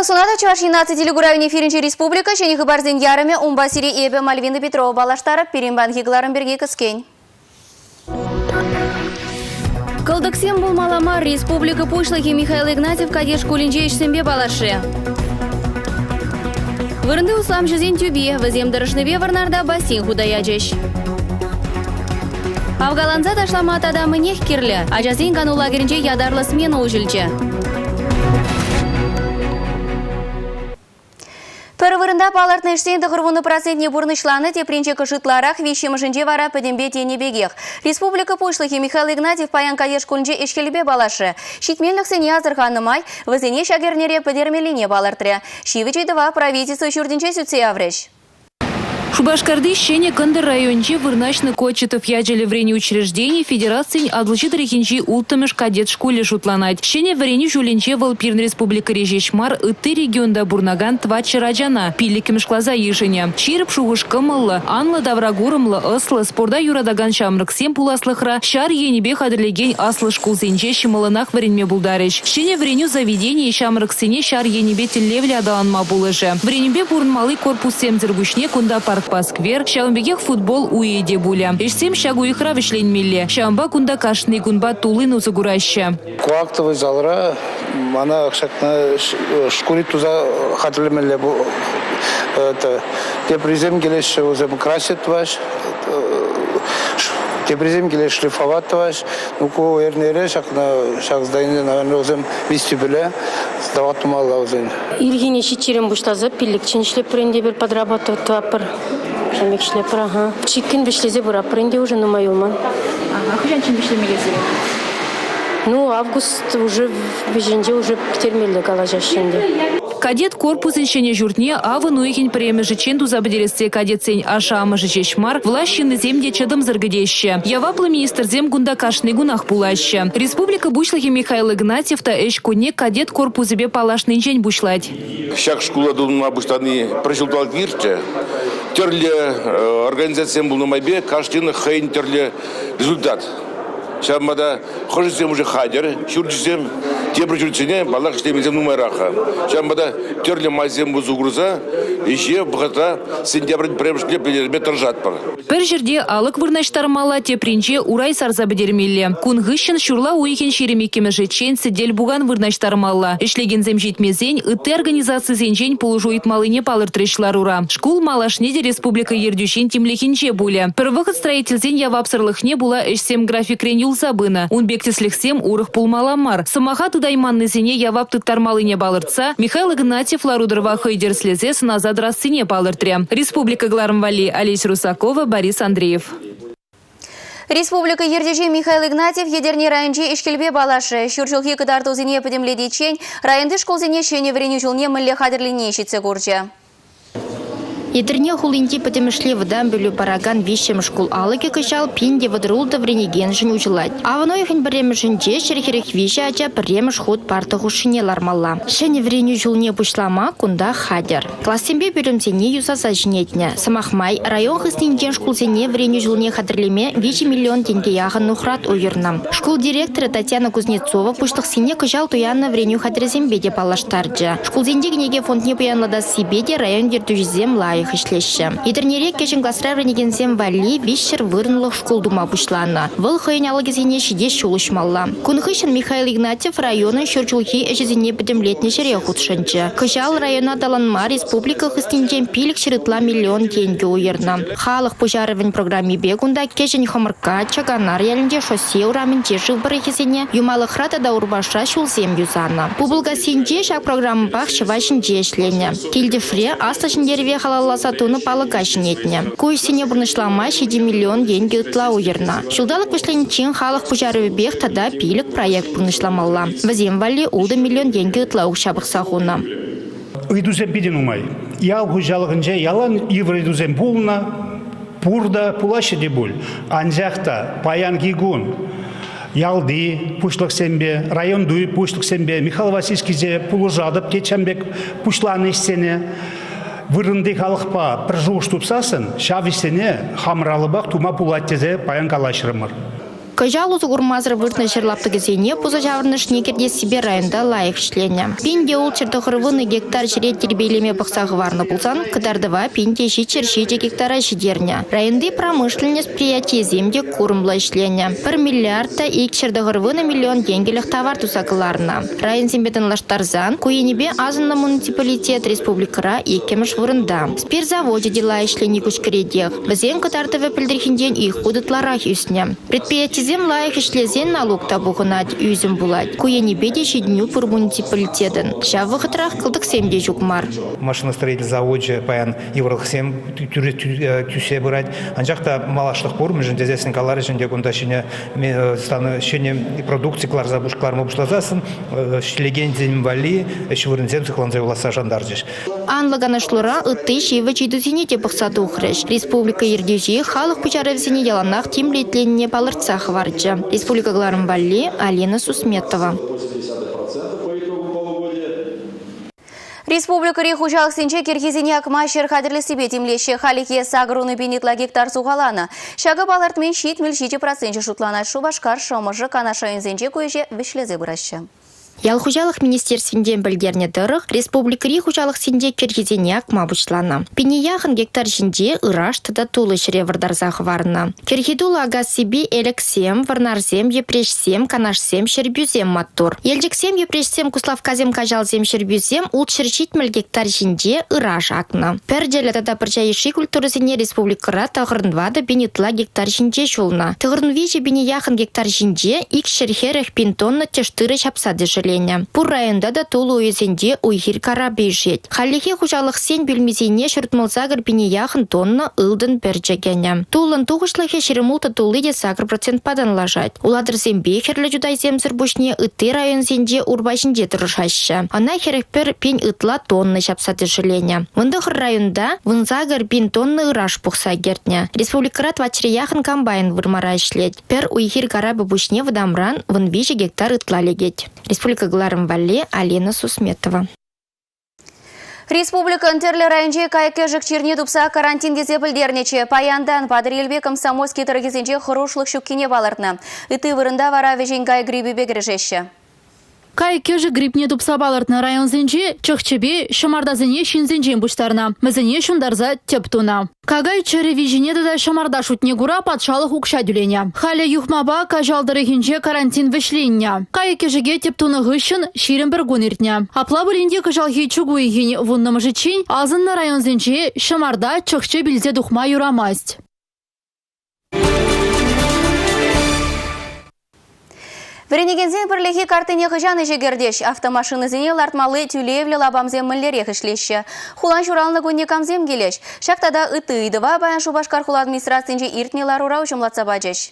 Сонада Чувашинаты телегуравин эфиринче республика және хыбарзен ярыме Умбасири Эбе Мальвина Петрова балаштары перембан хигларын берге кіскен. Кылдыксем булмалама республика пушлыхи Михаил Игнатьев кадеш кулинче ишсембе балашы. Вырынды услам жүзен тюбе, візем дырышныбе варнарда бассейн худаяджеш. Авгаланза ташлама атадамы нех кирлі, а жазен кану лагерінче ядарлы смена ужілче. Перевырында палартны іштен тұғырвуны процентне бұрнышланы тепренче кышытларах вещемышынже вара пөдембе тені бегех. Республика пушлыхи Михаил Игнатьев паян кадеш кулінже ешкелебе балашы. Шитмеліксене азырханымай, візене шагернере пөдермеліне балартыры. Шивычайдыва правительство шүрдінче сүтсе авреш. Шубашкарды щене Кандыр районче вырначны кочетов яджели врене учреждений федерации адлычит рехинчи ултымыш кадет школе шутланать. Щене врене жуленче Волпирн республика режечмар ыты регионда бурнаган твачы раджана. Пиликимш клаза ешене. Чирып шугышкымылы, анлы даврагурымлы ыслы спорда юрадаган шамрыксем пуласлыхра, шар енебе хадырлеген аслы шкулсенче шымылынах вренме булдарыш. Щене вреню заведение шамрыксене шар енебе телевле адаланма булыжы. Вренебе бурнмалы корпус семзергушне кунда парк Пасквер, шаумбегех футбол уеде буля. Ишсем шагу ихра вишленмелле. Шаумба кунда кашны гунба тулыну загураща. Куактовый залра, она шакна шкурит туза хатлемелле бу. Те призем гелеш узем красит ваш. Те призем гелеш шлифовать ваш. Ну ко эрнере шакна шак сдайне наверное узем вестибюля. Сдавать мало узем. Иргине щичерем буштаза пилик чиншлеп пренде бер подрабатывать твапер. Шамикшлеп ага. Чикин бишлезе бура пренде уже на моюман. Ага, хужан чин бишлемелезе? Ну август уже беженде уже термелле галажащенде. Кадет корпус иншене журтне авы нуихин премия жиченду забаделесте кадет сень ашамы жичешмар влащины земде чадым заргадеще. Яваплы министр зем гунда кашны гунах пулаще. Республика бушлахи Михаил Игнатьев та эшкуне кадет корпус себе палашный жень бушлать. Шак школа думна буштаны прожил гирте. Терле организациям был на мобе, каждый хейн терле результат. Шамада хожисем уже хадер, шурчисем, те прочурцене, балах штемизем нумераха. Шамада терле мазем бузугруза, еще бхата сентябрь премшле пелерме торжат пар. Пережерде алык вырнаштармала те принче урай сарза бедермелле. Кунгыщен шурла уихен шеремекеме жечен сидель буган вырнаштармала. Ишлеген земжитмезень ыты организации зенжень полужуит малыне палыртрешлар ура. Шкул малашнеде республика ердющен темлехинче буля. Первыход строительзень явапсырлыхне була эшсем график ренюл забына. Унбектеслихсем урых пулмаламар. Самахат удайманны зене яваптык тармалыне балыртса, Михаил Игнатьев ларудырва хойдерслезе назад рассыне палыртре. Республика Глармвали, Олеся Русакова, Борис Андреев. Республика Ердежи Михаил Игнатьев едерне районче ишкелбе балашы. Шурчулхи кыдартузине подемледичень, районды школзине шене вреню жылне мылле хадерлене шитсе гурча. Едерне хулинти потемышле выдан бөлü параган вещем школ алыке кышал пинде выдрулда вренеген жын ужылать. Авано ихын біремішінже шерхерек вещи ача біреміш ход парты хушыне лармалла. Шене вреню жылне пушлама кунда хадер. Классембе бөлімсене юзаса жинетне. Самахмай район хыстинген школсене вреню жылне хадрлеме 5 миллион тенге яғын нухрат уйырнам. Школ директоры Татьяна Кузнецова пушлықсене кышал туянна вреню хадрезембе де палаштарджа. Школзенде гнеге фондне пуянлада сибеде район дертужизем лайы хишлеші. Едернерек кешін классра вренегенсем вали вишер вырнлық школ дума пушланна. Выл хойын алыгезене шиде шулышмалла. Кунхышын Михаил Игнатьев районын шурчулхи эшезене бідімлетне шере худшынчы. Кышал района таланма республика хыстинчен пилік шырытла миллион тенге уйырна. Халық пожарывын программе бегунда кешін хомырка чаганар ялінде шоссе урамынче жылбыры хесене юмалы хратада урбаша шулзем юзана. Публга синче шак программа бақ шывашынче эшлене. Килдефре аслашын дереве халалла сатуны палыгашын етне. Куйсене бұрнышлама 7 миллион деньги ұтла уйырна. Шылдалық пішленчен халық пожарывы бег тада пилік проект бұрнышламалла. Вазем вали улды миллион деньги ұтла ұқшабық сахуна. Идузем биден умай. Ял хужалығынже ялан ивр идузем булна, пурда пулашы де бұл. Анжақта паян гигун. Ялды пушлық сенбе, район дуй пушлық сенбе, Михаил Васильскизе пулужадып кетченбек пушланы сене. Вырынды халықпа бір жуыш тұпсасын, шависене хамралыбақ тума пулаттезе паян калашырымыр. Кажал узгурмазыр выртна шерлаптыгызене пуза жавырныш некерде себе районда лайық шлене. Пенде ол чертохырвыны гектар шерет тербейлеме бақсағы варны булсан, кадардыва пенде шичер шеже гектара шидерня. Районды промышленность приятие земде курымла шлене. 1 миллиардта ик чердохырвыны миллион денгелях товар тусакыларна. Район зембетін лаштарзан, куенебе азынна муниципалитет республикара екемеш вырында. Спирзаводе дела шлене күшкередех. Бізен кадардывы пілдірхінден их будытларах үсне. Предприятизем лайық ішлезен налог табуғынат үзім булат. Куенебе де шедню пұр муниципалитетін. Шавы қытрах қылдық семде жүкмар. Машиностроитель заводе паян еврохсем тюсе брать. Анжақта малашлық пор, межен дезесінкалар ішінде күндашыне продукции клар забушклар мобушлазасын, шлеген вали, швырынзем цихланзай уласа жандаржиш. Анлаганашлыра ытты шивы чидузине те бұқсаты ұқырыш. Республика ердежі халық пучаревзіне яланақ темлетленіне балыртсақ варджа. Республика Гларымбалли, Алина Сусметова. Республика Рихужалық сенче керхезіне акмашер қадірлі себе темлеші халике сагруны бенетла гектар суғаланы. Шағы балартмен шет міл 7% шутланат шубашкар шамыжы канашайын зенче көйже вішлезе бұрашы. Ялхужалық министерственден білдерне дырық, Республика Рихужалық сенде керхезіне акма бұчланы. Пені яғын гектар жінде ұраш тыда тулы шыре вардарзақ варына. Керхедулы агаз себе элексем, варнарзем, епрешсем, канашсем, шербюзем маттур. Елжіксем, епрешсем, куславказем, кажалзем, шербюзем, ұлт шырчитміл гектар жінде ұраш акна. Перделі тада біржайыши культурызіне республикара тағырынвады бенетла гектар жінде жолна. Тағырынвежі бені яғын гектар жінде ик шерхеріх пинтонны тештыры шапсады жыл. Пур районда да тулу уезенде уйхир кара бейжет. Халихе хужалық сен білмезене шүртмыл загыр біне яхын тонна ылдын берджегене. Тулын туғышлығы шеремулта тулы де сагыр процент падан лажать. Уладыр зембе херлі жудай земзір бұшне ытты район зенде урбашынде тұрышашы. Ана херекпер пен ытла тонны шапсады жилене. Вындығыр районда вынзагыр бин тонны ыраш бұқса гертне. Республикарат вачыры яхын комбайн вырмара ішлет. Пер уйхир кара бұшне вадамран вынбежі гектар ытла легет. Республика Гларымбалли, Алина Сусметова. Республика Интерлі районже кайке жүкчерне дұпса карантин кезе білдернече. Паяндан Падрелбе комсомольский тұргезенже құрушлық шүккене балыртны. Үті вырында вара веженгай грибі бегірежеші. Кайке же грибне тупса балартны район зенже, чықчебе, шамардазыне шинзенжен бұштарна. Мізіне шундарза тептуна. Кагай чыры вижіне да шамарда шутне гура патшалық укша дүлене. Халя юхмаба кажалдыры хинже карантин вышленне. Кайке жеге тептуны ғышын ширен бір гонертне. Апла бұлінде кажалхи чугу егін вуннамы жычень, азынны район зенже шамарда чықче білзе духма юрамасть. Веренегензен бірлігі картыне ғыжаны жегердеш. Автомашины зене лартмалы тюлевлі лабамзем мүллерек ішлеші. Хулан журалны гөнне камзем келеш. Шақтада ыты ыдыва баян Шубашкар хул администрациянже иртнелар урау жұмлатса бачеш.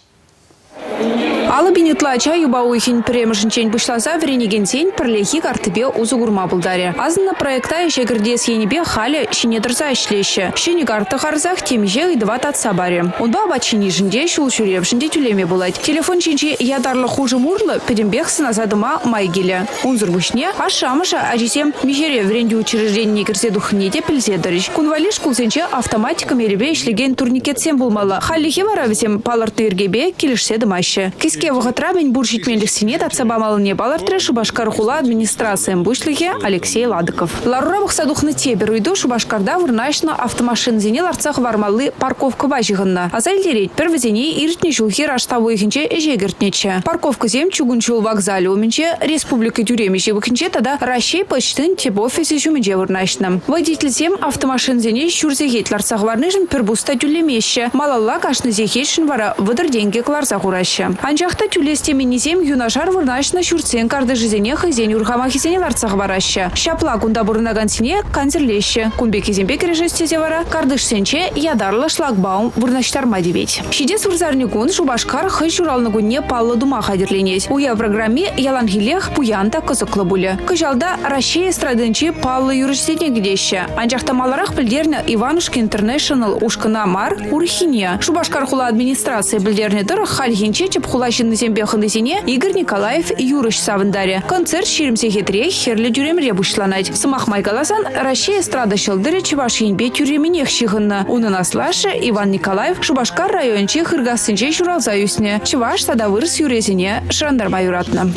Алы бенетла чай юбауыхин премешінчен бұшлаза веренегензен бірлігі картыбе узы гурма бұлдаре. Азынна проекта ешегірдес енебе халі шинедірза ішлеші. Шені карты қарзақ темеже ыдыва татса баре. Онба бачыни жінде шул шүрев жінде түлеме болайд. Телефон ченче ядарлы хужы мурлы педембек сыназадыма майгелі. Унзыр бұшне ашамыша ажисем межере вренде учреждение кірсе духнеде пілзедіріш. Кунвалиш кулсенче автоматика меребе ішлеген турникетсен болмалы. Халлихе варавесем палырты ергебе келішсе дымашы. Киске вғытра мен буршитменлік сене татса бамалыне балыртыры Шубашкар хула администрациям бұшлығы Алексей Ладыков. Ларура бұқса духны тебер үйді Шубашкарда вырнашына автомашин зене ларцах вармалы парковка бажығынна. Азайлерет бір візене иртне жылхи раштавы ехінче ежегіртнече. Парковка зем чугунчул вокзале уменче республика тюремеше вікінче тада Рашей почтын теп офисе жүмінже вырнашына. Водитель зем автомашин зене шүрзегет ларцах варныжын пірбуста тюлемеше. Малалла кашны зехетшін вара выдыр деньги кларцах ураще. Анжақта тюлесте менезем юнашар вырнашына шүрцен карды жизене хызен урхама хизене ларцах вараще. Шапла кунда бурынаган сине канзерлеще. Кунбе кезембе кережестезе вара кардышсенче ядарлы шлагбаум вырнаштарма дебет. Шидес вырзарнигун Шубашкар хыз журалнығуне паллы дума хадерленес. Уя программе ялангилех пуянта кызыклы буле. Кыжалда Рашей эстрадынче паллы юрисдене гидеще. Анжақта маларах білдерні Иванушки Интернешнл ушкына мар урхине. Шубашкар хула администрация білдерні дыр хальхинче чеп хулаши вещенный зембе хандысине Игорь Николаев Юрыш Савындаре. Концерт ширимсе хитре херлі жүремре бұшланать. Сымақ майгаласан Россия эстрада шылдыры Чуваш енбе тюременех шығынны. Унын аслашы Иван Николаев Шубашкар районче хыргасынче журалза юсне. Чуваш тада вырыс юрезине шырандарма юратны.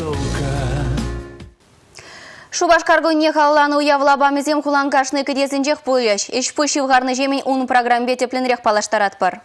Шубашкаргуне халланы уявлабамызем хуланкашны кедесінжек пойыш. Еш пұшив ғарны жемін ұн программе тепленрек палаштарат бар.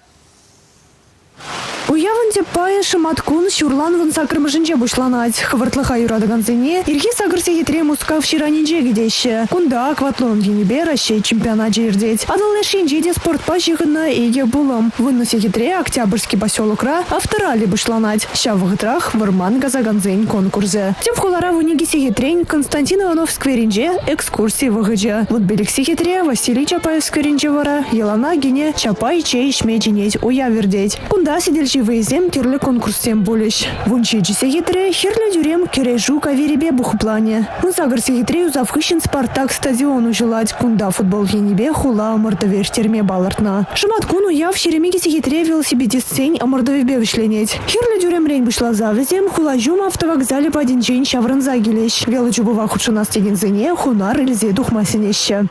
Уявынде пая шыматкун шурлан вон сакрымышынче бушланать. Хвыртлыха юрадыганзене ирхи сагырсе хитре мускав ширанинче гидеще. Кунда акватлон енебе Россия чемпионат жердеть. Адалны шинчеде спортпа жиғынна еге булым. Вынносе хитре Октябрьский поселокра авторали бушланать. Ща в гытрах вырман газаганзень конкурсе. Тем хулара вынегисе хитрень Константин Иванов скверинче экскурсии выгыджа. Вот беликсе хитре Василий Чапаев скверинче вара. Елана гине Чапай чей шмеченеть уявердеть. Кунда сидельчи выезем терлі конкурстен болеш. Вунчи хитре херлі дюрем кережу каверебе бухплане. Нысагырсе хитре узавхыщен Спартак стадиону желать. Кунда футбол енебе хула омырдовеш терме балартна. Шыматкун уяв шеремегисе хитре велосипедистсень омырдовебе вышленеть. Херлі дюрем рень бышла завезем хула жум автовокзале по один день шаврынза гелеш. Велочубова худшына стегензене хунар ильзе духмасенеще.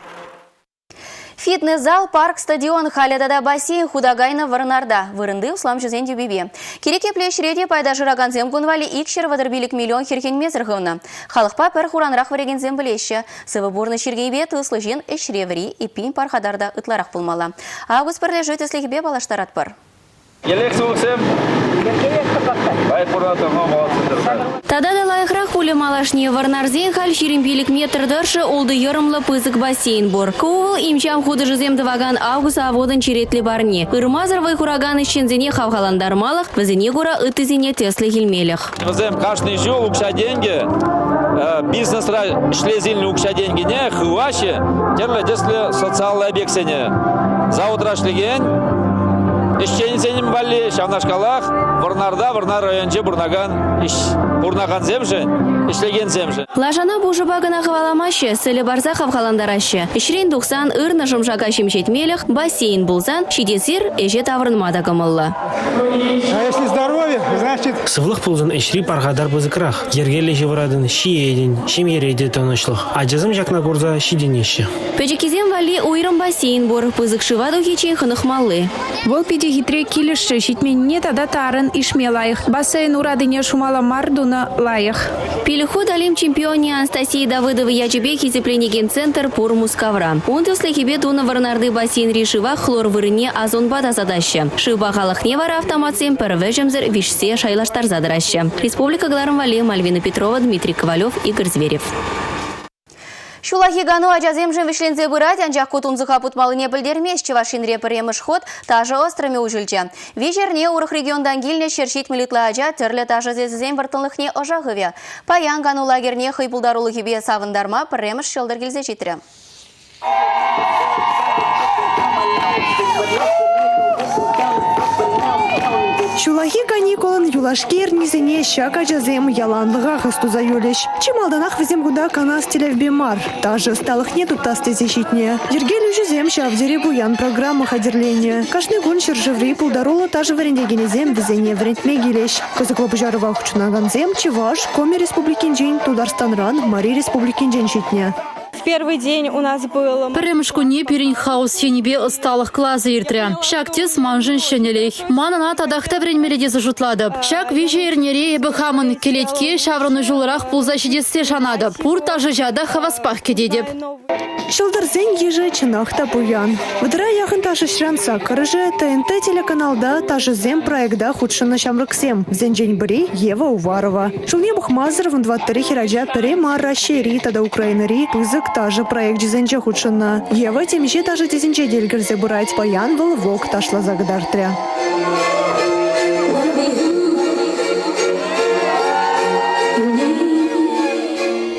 Фитнес-зал, парк, стадион, халядада бассейн, худагайна варнарда. Вырынды услам жүзен дюбебе. Кереке плеш реде пайда жыраганзем гунвали икшер вадырбилік миллион херхен метр ғывна. Халықпа пір хуранрақ варегензем білеші. Сывы бурны шергейбе тұслы жен эшреври и пин пархадарда ытларақ пулмала. Август пірле жөт еслегібе балаштарат пар. Тада лайықрақ пулі малашне варнарзен хал шерембелік метр дыршы олды ерымлы пызык бассейн бор. Коуыл имчам худы жызем дываган август аводын черетлі барне. Ирмазырвай хураган ішчензене хавхаландармалық, візіне гура ытызене теслі хилмеліх. Візем каждый жыл укша деньги, бизнесра шлезильный укша деньги не, хываши, терлі деслі социалный объектсене. Завтра шлеген, Ишчензенім вали, шавнашкалах, варнарда, варнар районче бурнаган, бурнаган земже, ишлеген земже. Лажана бужыбагына хваламаще, сілі барза хавхаландараще. Ишрен 90 ырны жымжаға шимшетмеліх, бассейн булзан, шидесир, эже таврынмада кымылла. А если здоровье, значит... Сывлық пулзан ишри пархадар бызыкрах. Ергелі жеварадын шиеден, шемереде тонышлық. Аджазым жакна горза шиденеші. Пөчекезем вали уйрым бассейн бор, пызык шываду хичен хынықмалы. Вол пиде хитре килешші шитменне тада тарын ишме лайық. Бассейн урадыне шумала мардуна лайық. Пилиху далим чемпионе Анастасии Давыдовой ячебе хизепленеген центр пур мускавра. Он төсле хибе туна варнарды бассейн решива хлор вырыне озон бада задаща. Шыба халықне вара автоматсем первежемзер вишсе шайлаштар задыраща. Республика Гларым Вале, Мальвина Петрова, Дмитрий Ковалев, Игорь Зверев. Шулахигану аджаземжен вишлензе бырать, анжақ кутунзыха путмалыне білдермес, чевашин репіреміш ход, тажы острыме ужылча. Вечерне урых региондан гильне шершит милитла аджа, тірлі тажы зезізем вартылықне ожағыве. Паянгану лагерне хыйпулдарулы хибе савындарма піреміш шылдыр келзе жетірі. Шулахи каникулын юлашкер низене щака жазем яланлыға ғысту заюлеш. Чималданах візем гуда канас телевбемар. Тажы сталых нету тасты зещитне. Ергелю жүзем шавдере буян программа хадерления. Кашны гон шыржыври пулдарула тажы варендегенезем візене врентме гелеш. Кызыклы бұжарыва хучунаганзем Чеваш, Коми Республикин Тударстанран, Мари Республикин щитне. В первый день у нас был... Піремшкуне пирень хаос енебе ысталық клазы иртря. Шактес манжын шенелех. Манана тадахта времереде зажутладып. Шак виже ернере ебі хамын келетке шаврыны жулырақ пулза шедесте шанадып. Пур тажы жада хаваспах кедедеп. Шылдырзен ежі чынақта буян. Выдыра яхын тажы шранса кырыжы ТНТ телеканалда тажызем проекта худшыны шамрыксем. Зенжень бри Ева Уварова. Шулне Бухмазыров 23 хираджа піре марра шери тада Украинари пызык тажы проект жезенче худшына. Ева темеше тажы тезенче делгірзе бұрать. Паян был вок ташла загадартря.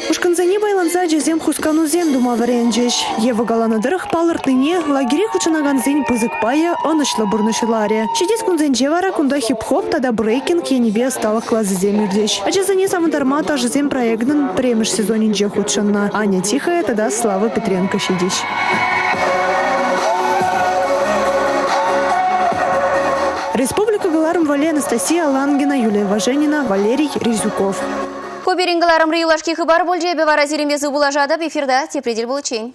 Ушканзане байланса жезем хусканузем дума варенжеш. Ева галанадырых палыртыне лагере худшынаганзень пызык пая онышлы бурнышыларе. Шедес кунзенже вара кунда хип-хоп тада брейкинг енебе сталых клазызем юрдеш. А жезане самыдарма тажызем проектын премеш сезонинже худшынна. Аня Тихая тада Слава Петренко шедеш. Республика Хабарларым Валерия Анастасия Лангина, Юлия Важенина, Валерий Резюков. Хоберингаларым Риюлашки хыбар больже бевара зерембезы булажады эфирда тепредель булычень.